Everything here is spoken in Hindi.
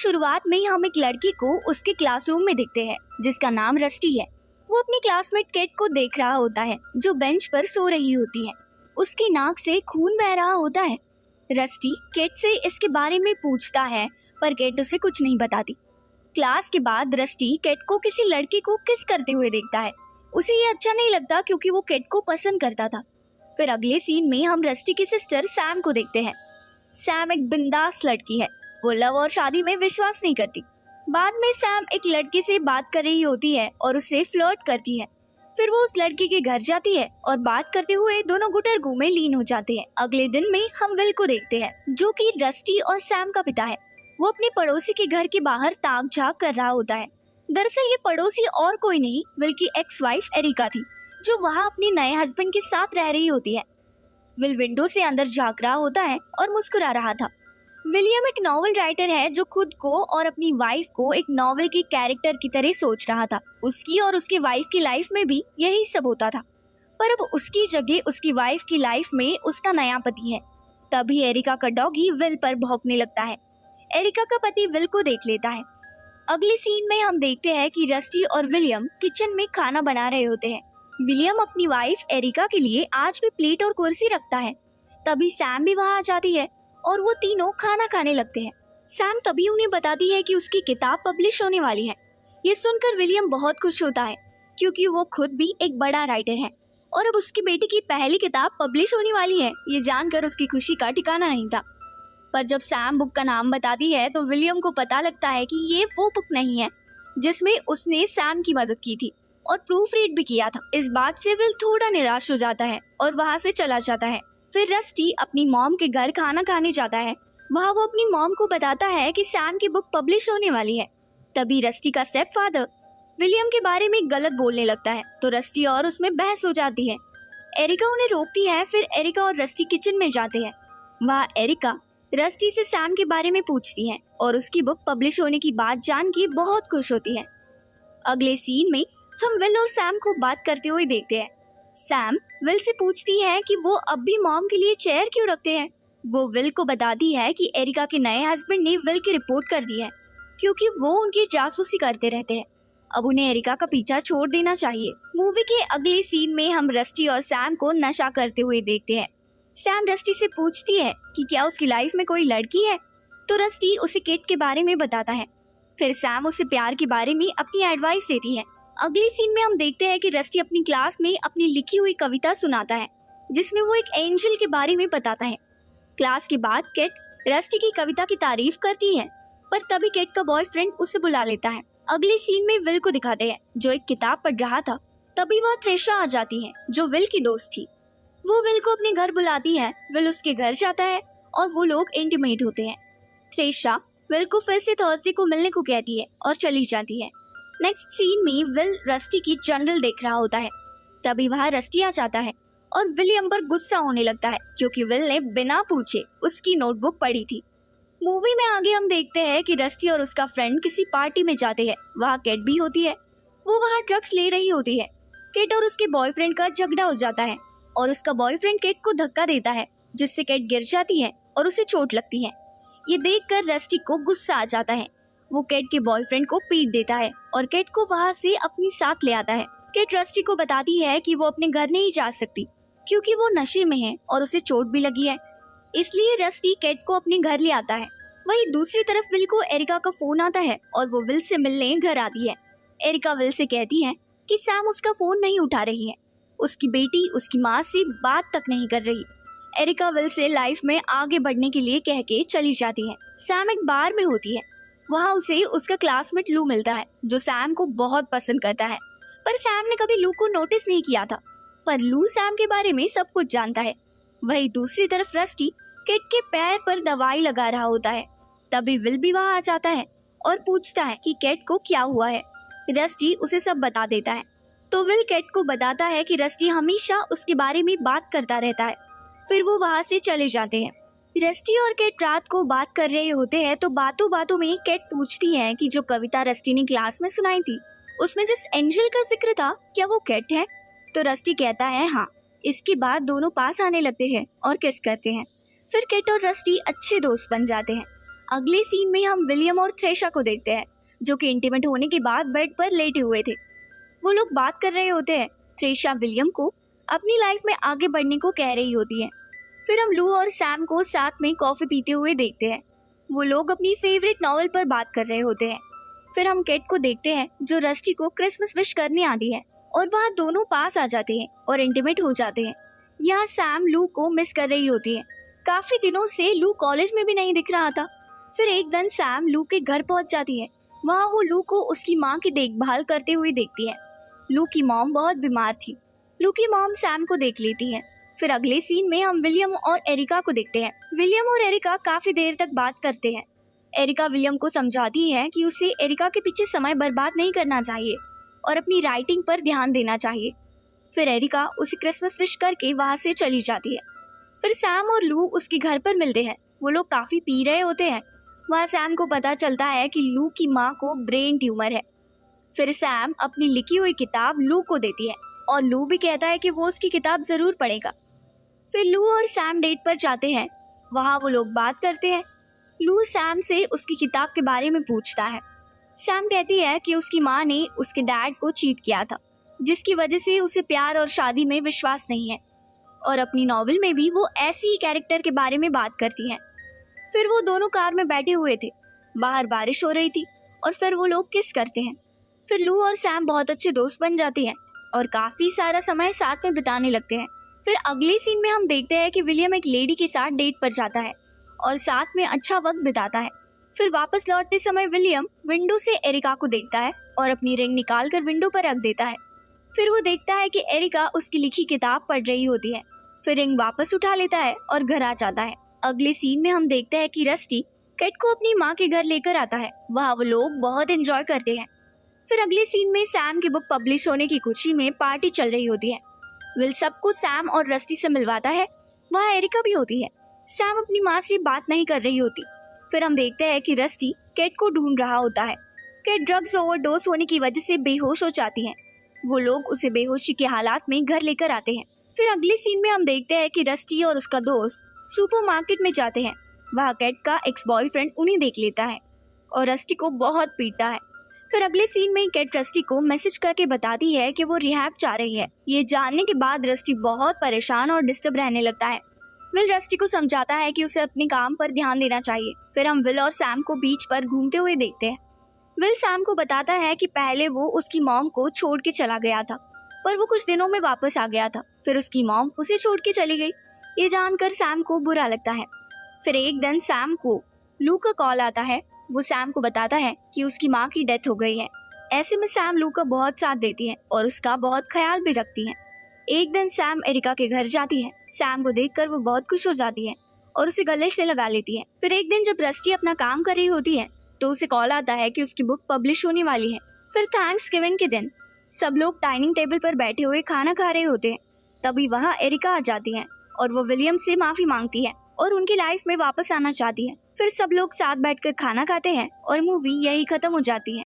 शुरुआत में ही हम एक लड़की को उसके क्लासरूम में देखते हैं जिसका नाम रस्टी है। वो अपनी क्लासमेट केट को देख रहा होता है जो बेंच पर सो रही होती है। उसकी नाक से खून बह रहा होता है। रस्टी केट से इसके बारे में पूछता है पर केट उसे कुछ नहीं बताती। क्लास के बाद रस्टी केट को किसी लड़की को किस करते हुए देखता है। उसे ये अच्छा नहीं लगता क्योंकि वो केट को पसंद करता था। फिर अगले सीन में हम रस्टी की सिस्टर सैम को देखते हैं। सैम एक बिंदास लड़की है। वो लव और शादी में विश्वास नहीं करती। बाद में सैम एक लड़के से बात कर रही होती है और उससे फ्लर्ट करती है। फिर वो उस लड़के के घर जाती है और बात करते हुए दोनों गुटरगू में लीन हो जाते हैं। अगले दिन में हम विल को देखते हैं जो कि रस्टी और सैम का पिता है। वो अपने पड़ोसी के घर के बाहर ताक झांक कर रहा होता है। दरअसल ये पड़ोसी और कोई नहीं विल की एक्स वाइफ एरिका थी जो वहाँ अपने नए हस्बैंड के साथ रह रही होती है। विल विंडो से अंदर झांक रहा होता है और मुस्कुरा रहा था। विलियम एक नॉवल राइटर है जो खुद को और अपनी वाइफ को एक नॉवल के कैरेक्टर की तरह सोच रहा था। उसकी और उसकी वाइफ की लाइफ में भी यही सब होता था, पर अब उसकी जगह उसकी वाइफ की लाइफ में उसका नया पति है। तभी एरिका का डॉगी विल पर भौंकने लगता है। एरिका का पति विल को देख लेता है। अगले सीन में हम देखते हैं कि रस्टी और विलियम किचन में खाना बना रहे होते हैं। विलियम अपनी वाइफ एरिका के लिए आज भी प्लेट और कुर्सी रखता है। तभी सैम भी वहाँ आ जाती है और वो तीनों खाना खाने लगते हैं। सैम तभी उन्हें बताती है कि उसकी किताब पब्लिश होने वाली है। ये सुनकर विलियम बहुत खुश होता है क्योंकि वो खुद भी एक बड़ा राइटर है और अब उसकी बेटी की पहली किताब पब्लिश होने वाली है। ये जानकर उसकी खुशी का ठिकाना नहीं था। पर जब सैम बुक का नाम बताती है तो विलियम को पता लगता है कि ये वो बुक नहीं है जिसमें उसने सैम की मदद की थी और प्रूफ रीड भी किया था। इस बात से विल थोड़ा निराश हो जाता है और वहाँ से चला जाता है। फिर रस्टी अपनी मॉम के घर खाना खाने जाता है। वहाँ वो अपनी मॉम को बताता है कि सैम की बुक पब्लिश होने वाली है। तभी रस्टी का स्टेप फादर विलियम के बारे में गलत बोलने लगता है तो रस्टी और उसमें बहस हो जाती है। एरिका उन्हें रोकती है। फिर एरिका और रस्टी किचन में जाते हैं। वहाँ एरिका रस्टी से सैम के बारे में पूछती है और उसकी बुक पब्लिश होने की बात जान के बहुत खुश होती है। अगले सीन में हम विल और सैम को बात करते हुए देखते हैं। सैम विल से पूछती है कि वो अब भी मॉम के लिए चेयर क्यों रखते हैं। वो विल को बताती है कि एरिका के नए हस्बैंड ने विल की रिपोर्ट कर दी है क्योंकि वो उनकी जासूसी करते रहते हैं। अब उन्हें एरिका का पीछा छोड़ देना चाहिए। मूवी के अगले सीन में हम रस्टी और सैम को नशा करते हुए देखते हैं। सैम रस्टी से पूछती है कि क्या उसकी लाइफ में कोई लड़की है तो रस्टी उसे केट के बारे में बताता है। फिर सैम उसे प्यार के बारे में अपनी एडवाइस देती है। अगले सीन में हम देखते हैं कि रस्टी अपनी क्लास में अपनी लिखी हुई कविता सुनाता है जिसमें वो एक एंजल के बारे में बताता है। क्लास के बाद केट रस्टी की कविता की तारीफ करती है पर तभी केट का बॉयफ्रेंड उसे बुला लेता है। अगले सीन में विल को दिखाते हैं जो एक किताब पढ़ रहा था। तभी वह त्रेशा आ जाती है जो विल की दोस्त थी। वो विल को अपने घर बुलाती है। विल उसके घर जाता है और वो लोग इंटीमेट होते हैं। त्रेशा विल को फिर से थर्सडे को मिलने को कहती है और चली जाती है। नेक्स्ट सीन में विल रस्टी की जर्नल देख रहा होता है। तभी वहाँ रस्टी आ जाता है और विलियम पर गुस्सा होने लगता है क्योंकि विल ने बिना पूछे उसकी नोटबुक पढ़ी थी। मूवी में आगे हम देखते हैं कि रस्टी और उसका फ्रेंड किसी पार्टी में जाते हैं। वहाँ केट भी होती है। वो वहाँ ड्रग्स ले रही होती है। केट और उसके बॉयफ्रेंड का झगड़ा हो जाता है और उसका बॉयफ्रेंड केट को धक्का देता है जिससे केट गिर जाती है और उसे चोट लगती है। ये देखकर रस्टी को गुस्सा आ जाता है। वो केट के बॉयफ्रेंड को पीट देता है और केट को वहाँ से अपनी साथ ले आता है। केट रस्टी को बताती है कि वो अपने घर नहीं जा सकती क्योंकि वो नशे में है और उसे चोट भी लगी है। इसलिए रस्टी केट को अपने घर ले आता है। वहीं दूसरी तरफ विल को एरिका का फोन आता है और वो विल से मिलने घर आती है। एरिका विल से कहती है कि सैम उसका फोन नहीं उठा रही है। उसकी बेटी उसकी माँ से बात तक नहीं कर रही। एरिका विल से लाइफ में आगे बढ़ने के लिए कह के चली जाती है। सैम एक बार में होती है। वहाँ उसे उसका क्लासमेट लू मिलता है जो सैम को बहुत पसंद करता है, पर सैम ने कभी लू को नोटिस नहीं किया था। पर लू सैम के बारे में सब कुछ जानता है। वहीं दूसरी तरफ रस्टी केट के पैर पर दवाई लगा रहा होता है। तभी विल भी वहाँ आ जाता है और पूछता है कि केट को क्या हुआ है। रस्टी उसे सब बता देता है तो विल केट को बताता है कि रस्टी हमेशा उसके बारे में बात करता रहता है। फिर वो वहाँ से चले जाते हैं। रस्टी और केट रात को बात कर रहे होते हैं तो बातों बातों में केट पूछती है कि जो कविता रस्टी ने क्लास में सुनाई थी उसमें जिस एंजल का जिक्र था क्या वो केट है। तो रस्टी कहता है हाँ। इसके बाद दोनों पास आने लगते हैं और किस करते हैं। फिर केट और रस्टी अच्छे दोस्त बन जाते हैं। अगले सीन में हम विलियम और थ्रेशा को देखते हैं, जो कि इंटीमेट होने के बाद बेड पर लेटे हुए थे। वो लोग बात कर रहे होते हैं। थ्रेशा विलियम को अपनी लाइफ में आगे बढ़ने को कह रही होती है। फिर हम लू और सैम को साथ में कॉफी पीते हुए देखते हैं। वो लोग अपनी फेवरेट नॉवेल पर बात कर रहे होते हैं। फिर हम केट को देखते हैं, जो रस्टी को क्रिसमस विश करने आती है, और वहाँ दोनों पास आ जाते हैं और इंटीमेट हो जाते हैं। यहाँ सैम लू को मिस कर रही होती है। काफी दिनों से लू कॉलेज में भी नहीं दिख रहा था। फिर एक दिन सैम लू के घर पहुंच जाती है। वहाँ वो लू को उसकी माँ की देखभाल करते हुए देखती है। लू की मॉम बहुत बीमार थी। लू की मॉम सैम को देख लेती है। फिर अगले सीन में हम विलियम और एरिका को देखते हैं। विलियम और एरिका काफी देर तक बात करते हैं। एरिका विलियम को समझाती है कि उसे एरिका के पीछे समय बर्बाद नहीं करना चाहिए और अपनी राइटिंग पर ध्यान देना चाहिए। फिर एरिका उसे क्रिसमस विश करके वहाँ से चली जाती है। फिर सैम और लू उसके घर पर मिलते हैं। वो लोग काफी पी रहे होते हैं। वहाँ सैम को पता चलता है कि लू की माँ को ब्रेन ट्यूमर है। फिर सैम अपनी लिखी हुई किताब लू को देती है और लू भी कहता है कि वो उसकी किताब जरूर पढ़ेगा। फिर लू और सैम डेट पर जाते हैं। वहाँ वो लोग बात करते हैं। लू सैम से उसकी किताब के बारे में पूछता है। सैम कहती है कि उसकी माँ ने उसके डैड को चीट किया था, जिसकी वजह से उसे प्यार और शादी में विश्वास नहीं है, और अपनी नॉवेल में भी वो ऐसी ही कैरेक्टर के बारे में बात करती है। फिर वो दोनों कार में बैठे हुए थे। बाहर बारिश हो रही थी और फिर वो लोग किस करते हैं। फिर लू और सैम बहुत अच्छे दोस्त बन जाते हैं और काफी सारा समय साथ में बिताने लगते हैं। फिर अगले सीन में हम देखते हैं कि विलियम एक लेडी के साथ डेट पर जाता है और साथ में अच्छा वक्त बिताता है। फिर वापस लौटते समय विलियम विंडो से एरिका को देखता है और अपनी रिंग निकाल कर विंडो पर रख देता है। फिर वो देखता है कि एरिका उसकी लिखी किताब पढ़ रही होती है। फिर रिंग वापस उठा लेता है और घर आ जाता है। अगले सीन में हम देखते हैं कि रस्टी केट को अपनी माँ के घर लेकर आता है। वहाँ वो लोग बहुत एंजॉय करते हैं। फिर अगले सीन में सैम की बुक पब्लिश होने की खुशी में पार्टी चल रही होती है। विल सबको सैम और रस्टी से मिलवाता है। वहाँ एरिका भी होती है। सैम अपनी माँ से बात नहीं कर रही होती। फिर हम देखते हैं कि रस्टी केट को ढूंढ रहा होता है। केट ड्रग्स ओवरडोज होने की वजह से बेहोश हो जाती है। वो लोग उसे बेहोशी के हालात में घर लेकर आते हैं। फिर अगले सीन में हम देखते हैं कि रस्टी और उसका दोस्त सुपरमार्केट में जाते हैं। वहाँ केट का एक्स बॉयफ्रेंड उन्हें देख लेता है और रस्टी को बहुत पीटता है। फिर अगले सीन में केट रस्टी को मैसेज करके बताती है कि वो रिहैब जा रही है। ये जानने के बाद रस्टी बहुत परेशान और डिस्टर्ब रहने लगता है। विल रस्टी को समझाता है कि उसे अपने काम पर ध्यान देना चाहिए। फिर हम विल और सैम को बीच पर घूमते हुए देखते हैं। विल सैम को बताता है कि पहले वो उसकी मॉम को छोड़ के चला गया था, पर वो कुछ दिनों में वापस आ गया था। फिर उसकी मॉम उसे छोड़ के चली गई। ये जानकर सैम को बुरा लगता है। फिर एक दिन सैम को लू का कॉल आता है। वो सैम को बताता है कि उसकी माँ की डेथ हो गई है। ऐसे में सैम लू का बहुत साथ देती है और उसका बहुत ख्याल भी रखती है। एक दिन सैम एरिका के घर जाती है। सैम को देखकर वो बहुत खुश हो जाती है और उसे गले से लगा लेती है। फिर एक दिन जब रस्टी अपना काम कर रही होती है तो उसे कॉल आता है कि उसकी बुक पब्लिश होने वाली है। फिर थैंक्सगिविंग के दिन सब लोग डाइनिंग टेबल पर बैठे हुए खाना खा रहे होते हैं। तभी वहाँ एरिका आ जाती है और वो विलियम से माफी मांगती है और उनकी लाइफ में वापस आना चाहती है। फिर सब लोग साथ बैठकर खाना खाते हैं और मूवी यही खत्म हो जाती है।